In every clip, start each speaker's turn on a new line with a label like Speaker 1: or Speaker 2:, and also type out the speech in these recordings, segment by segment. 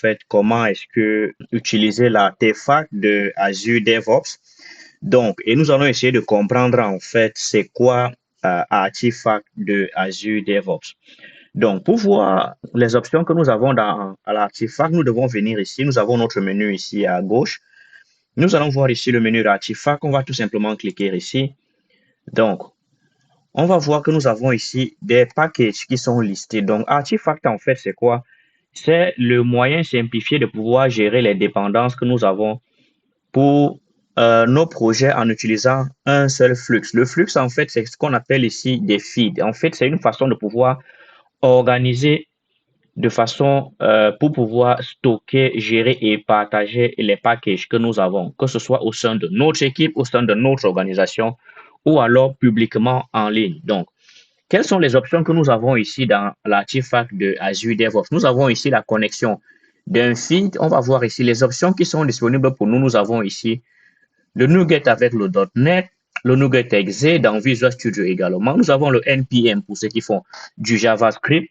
Speaker 1: fait, comment est-ce que utiliser l'artefact de Azure DevOps. Donc, et nous allons essayer de comprendre en fait c'est quoi artefact de Azure DevOps. Donc, pour voir les options que nous avons dans à l'artefact, nous devons venir ici. Nous avons notre menu ici à gauche. Nous allons voir ici le menu d'artefact. On va tout simplement cliquer ici. Donc, on va voir que nous avons ici des packages qui sont listés. Donc, artefact en fait, c'est quoi? C'est le moyen simplifié de pouvoir gérer les dépendances que nous avons pour nos projets en utilisant un seul flux. Le flux, en fait, c'est ce qu'on appelle ici des feeds. En fait, c'est une façon de pouvoir organiser de façon pour pouvoir stocker, gérer et partager les packages que nous avons, que ce soit au sein de notre équipe, au sein de notre organisation ou alors publiquement en ligne. Donc, quelles sont les options que nous avons ici dans l'artefact de Azure DevOps? Nous avons ici la connexion d'un feed. On va voir ici les options qui sont disponibles pour nous. Nous avons ici le NuGet avec le .NET, le NuGet Exe dans Visual Studio également. Nous avons le NPM pour ceux qui font du JavaScript,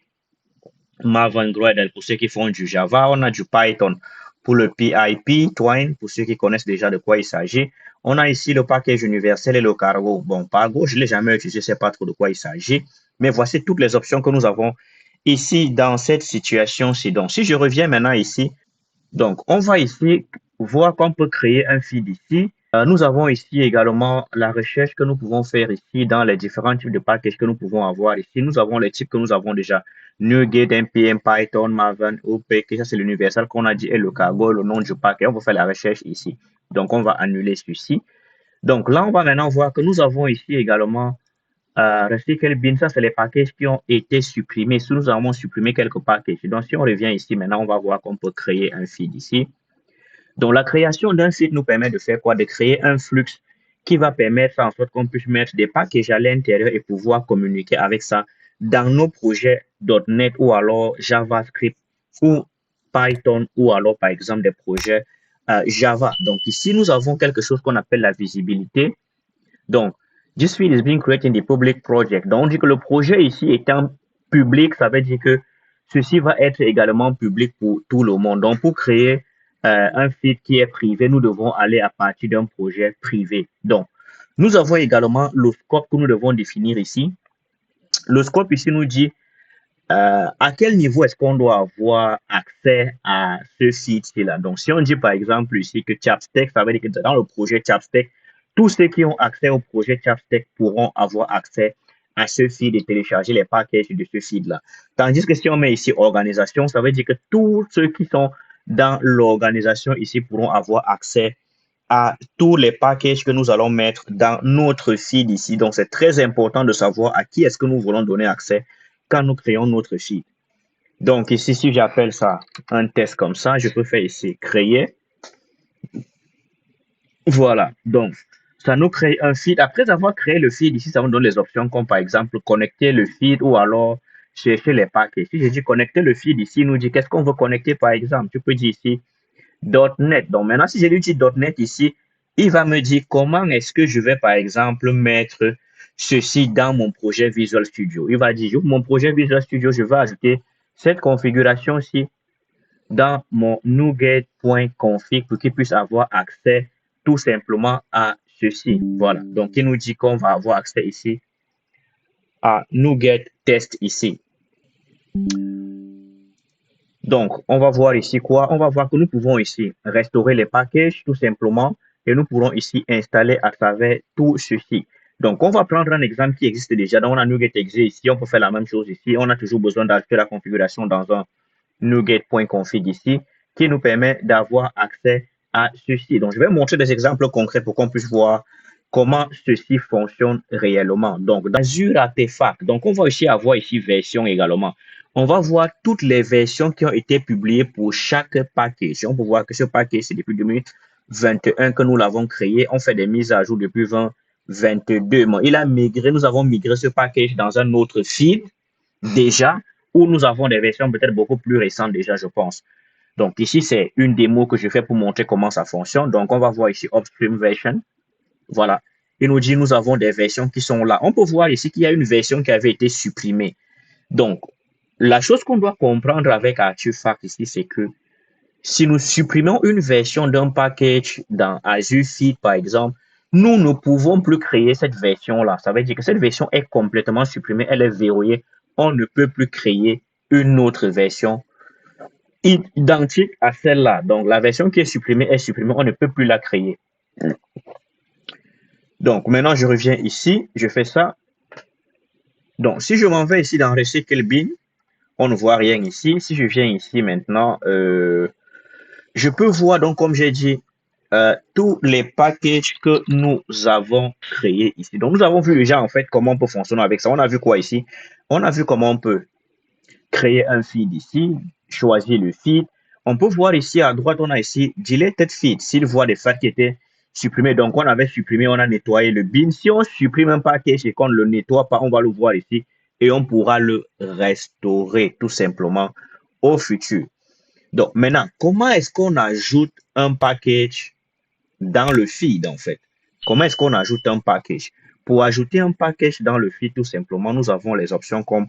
Speaker 1: Maven Gradle pour ceux qui font du Java. On a du Python pour le PIP, Twine pour ceux qui connaissent déjà de quoi il s'agit. On a ici le package universel et le cargo. Bon, Cargo, je ne l'ai jamais utilisé, je ne sais pas trop de quoi il s'agit. Mais voici toutes les options que nous avons ici dans cette situation-ci. Donc, si je reviens maintenant ici, donc on va ici voir qu'on peut créer un feed ici. Nous avons ici également la recherche que nous pouvons faire ici dans les différents types de packages que nous pouvons avoir ici. Nous avons les types que nous avons déjà. NuGet, NPM, Python, Maven, OPK, ça c'est l'universal qu'on a dit, et le cargo, le nom du package. On va faire la recherche ici. Donc, on va annuler ceci. Donc, là, on va maintenant voir que nous avons ici également Recycle Bin. Ça, c'est les packages qui ont été supprimés. Si nous avons supprimé quelques packages. Donc, si on revient ici, maintenant, on va voir qu'on peut créer un feed ici. Donc, la création d'un site nous permet de faire quoi? De créer un flux qui va permettre en sorte qu'on puisse mettre des packages à l'intérieur et pouvoir communiquer avec ça dans nos projets .NET ou alors JavaScript ou Python ou alors par exemple des projets Java. Donc ici, nous avons quelque chose qu'on appelle la visibilité. Donc, this feed is being created in the public project. Donc, on dit que le projet ici étant public, ça veut dire que ceci va être également public pour tout le monde. Donc, pour créer un feed qui est privé, nous devons aller à partir d'un projet privé. Donc, nous avons également le scope que nous devons définir ici. Le scope ici nous dit à quel niveau est-ce qu'on doit avoir accès à ce feed-là. Donc, si on dit par exemple ici que Chapstack, ça veut dire que dans le projet Chapstack, tous ceux qui ont accès au projet Chapstack pourront avoir accès à ce feed et télécharger les packages de ce feed-là. Tandis que si on met ici organisation, ça veut dire que tous ceux qui sont dans l'organisation ici pourront avoir accès à tous les packages que nous allons mettre dans notre feed ici. Donc, c'est très important de savoir à qui est-ce que nous voulons donner accès quand nous créons notre feed. Donc, ici, si j'appelle ça un test comme ça, je peux faire ici créer. Voilà. Donc, ça nous crée un feed. Après avoir créé le feed, ici, ça nous donne les options comme par exemple connecter le feed ou alors chercher les packages. Si je dis connecter le feed ici, il nous dit qu'est-ce qu'on veut connecter par exemple. Tu peux dire ici .NET. Donc, maintenant, si je lui dis .NET ici, il va me dire comment est-ce que je vais par exemple mettre ceci dans mon projet Visual Studio. Il va dire, mon projet Visual Studio, je vais ajouter cette configuration-ci dans mon NuGet.config pour qu'il puisse avoir accès tout simplement à ceci. Voilà. Donc, il nous dit qu'on va avoir accès ici à NuGet Test ici. Donc, on va voir ici quoi? On va voir que nous pouvons ici restaurer les packages tout simplement et nous pourrons ici installer à travers tout ceci. Donc, on va prendre un exemple qui existe déjà. Donc, on a NuGet Exe ici. On peut faire la même chose ici. On a toujours besoin d'ajouter la configuration dans un NuGet.config ici qui nous permet d'avoir accès à ceci. Donc, je vais montrer des exemples concrets pour qu'on puisse voir comment ceci fonctionne réellement. Donc, dans Azure Artefact, donc on va aussi avoir ici version également. On va voir toutes les versions qui ont été publiées pour chaque package. On peut voir que ce package, c'est depuis 2021 que nous l'avons créé. On fait des mises à jour depuis 2022. Bon, il a migré, nous avons migré ce package dans un autre feed déjà, où nous avons des versions peut-être beaucoup plus récentes déjà, je pense. Donc ici, c'est une démo que je fais pour montrer comment ça fonctionne. Donc, on va voir ici Upstream Version. Voilà. Il nous dit nous avons des versions qui sont là. On peut voir ici qu'il y a une version qui avait été supprimée. Donc, la chose qu'on doit comprendre avec Artefact ici, c'est que Si nous supprimons une version d'un package dans Azure Feed, par exemple, nous ne pouvons plus créer cette version-là. Ça veut dire que cette version est complètement supprimée, elle est verrouillée. On ne peut plus créer une autre version identique à celle-là. Donc, la version qui est supprimée, on ne peut plus la créer. Donc, maintenant, je reviens ici, je fais ça. Donc, si je m'en vais ici dans Recycle Bin, on ne voit rien ici. Si je viens ici maintenant, je peux voir, donc, comme j'ai dit, tous les packages que nous avons créés ici. Donc, nous avons vu déjà, en fait, comment on peut fonctionner avec ça. On a vu quoi ici? On a vu comment on peut créer un feed ici, choisir le feed. On peut voir ici à droite, on a ici deleted feed. S'il voit des feeds qui étaient supprimés, donc on avait supprimé, on a nettoyé le bin. Si on supprime un package et qu'on ne le nettoie pas, on va le voir ici et on pourra le restaurer tout simplement au futur. Donc maintenant, comment est-ce qu'on ajoute un package dans le feed en fait? Comment est-ce qu'on ajoute un package? Pour ajouter un package dans le feed, tout simplement, nous avons les options comme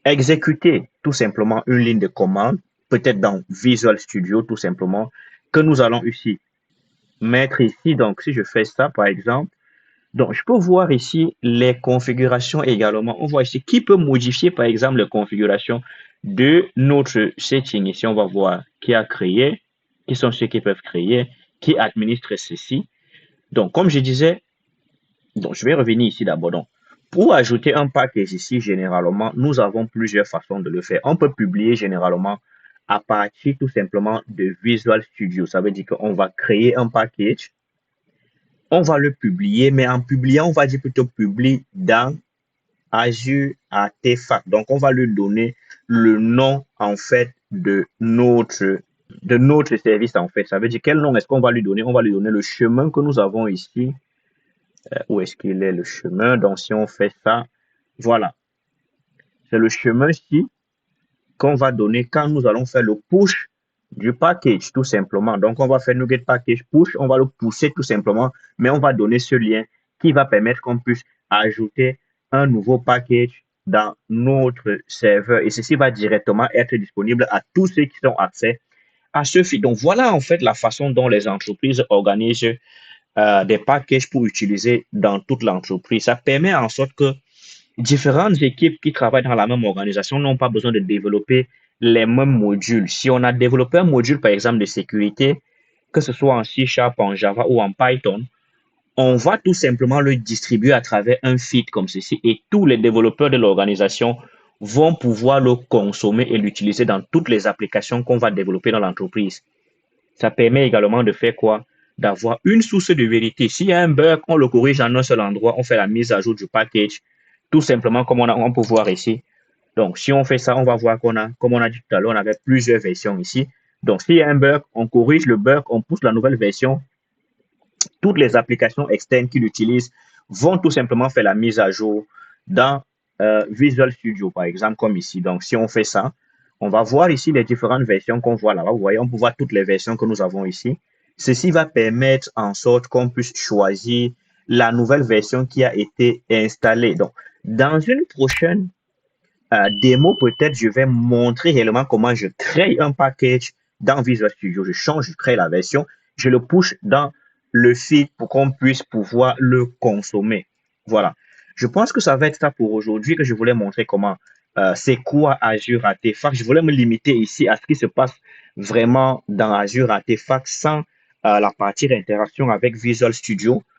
Speaker 1: exécuter tout simplement une ligne de commande, peut-être dans Visual Studio tout simplement, que nous allons ici mettre ici. Donc, si je fais ça, par exemple, donc je peux voir ici les configurations également. On voit ici qui peut modifier, par exemple, les configurations de notre setting. Ici, on va voir qui a créé, qui sont ceux qui peuvent créer, qui administre ceci. Donc, comme je disais, donc je vais revenir ici d'abord. Donc, pour ajouter un package ici, généralement, nous avons plusieurs façons de le faire. On peut publier généralement à partir tout simplement de Visual Studio. Ça veut dire qu'on va créer un package, on va le publier, mais en publiant, on va dire plutôt publier dans Azure Artifact. Donc, on va lui donner le nom, en fait, de notre service, en fait. Ça veut dire quel nom est-ce qu'on va lui donner? On va lui donner le chemin que nous avons ici. Où est-ce qu'il est le chemin? Donc, si on fait ça, voilà. C'est le chemin-ci qu'on va donner quand nous allons faire le push du package, tout simplement. Donc, on va faire NuGet Package Push, on va le pousser tout simplement, mais on va donner ce lien qui va permettre qu'on puisse ajouter un nouveau package dans notre serveur. Et ceci va directement être disponible à tous ceux qui ont accès à ce feed. Donc, voilà en fait la façon dont les entreprises organisent des packages pour utiliser dans toute l'entreprise. Ça permet en sorte que différentes équipes qui travaillent dans la même organisation n'ont pas besoin de développer les mêmes modules. Si on a développé un module, par exemple, de sécurité, que ce soit en C#, en Java ou en Python, on va tout simplement le distribuer à travers un feed comme ceci et tous les développeurs de l'organisation vont pouvoir le consommer et l'utiliser dans toutes les applications qu'on va développer dans l'entreprise. Ça permet également de faire quoi? D'avoir une source de vérité. S'il y a un bug, on le corrige en un seul endroit, on fait la mise à jour du package, tout simplement comme on peut voir ici. Donc, si on fait ça, on va voir comme on a dit tout à l'heure, on avait plusieurs versions ici. Donc, s'il y a un bug, on corrige le bug, on pousse la nouvelle version. Toutes les applications externes qui l'utilisent vont tout simplement faire la mise à jour dans Visual Studio, par exemple, comme ici. Donc, si on fait ça, on va voir ici les différentes versions qu'on voit là-bas. Vous voyez, on peut voir toutes les versions que nous avons ici. Ceci va permettre en sorte qu'on puisse choisir la nouvelle version qui a été installée. Donc, dans une prochaine démo, peut-être, je vais montrer réellement comment je crée un package dans Visual Studio. Je change, je crée la version, je le push dans le feed pour qu'on puisse pouvoir le consommer. Voilà. Je pense que ça va être ça pour aujourd'hui que je voulais montrer comment c'est quoi Azure Artifact. Je voulais me limiter ici à ce qui se passe vraiment dans Azure Artifact sans la partie d'interaction avec Visual Studio.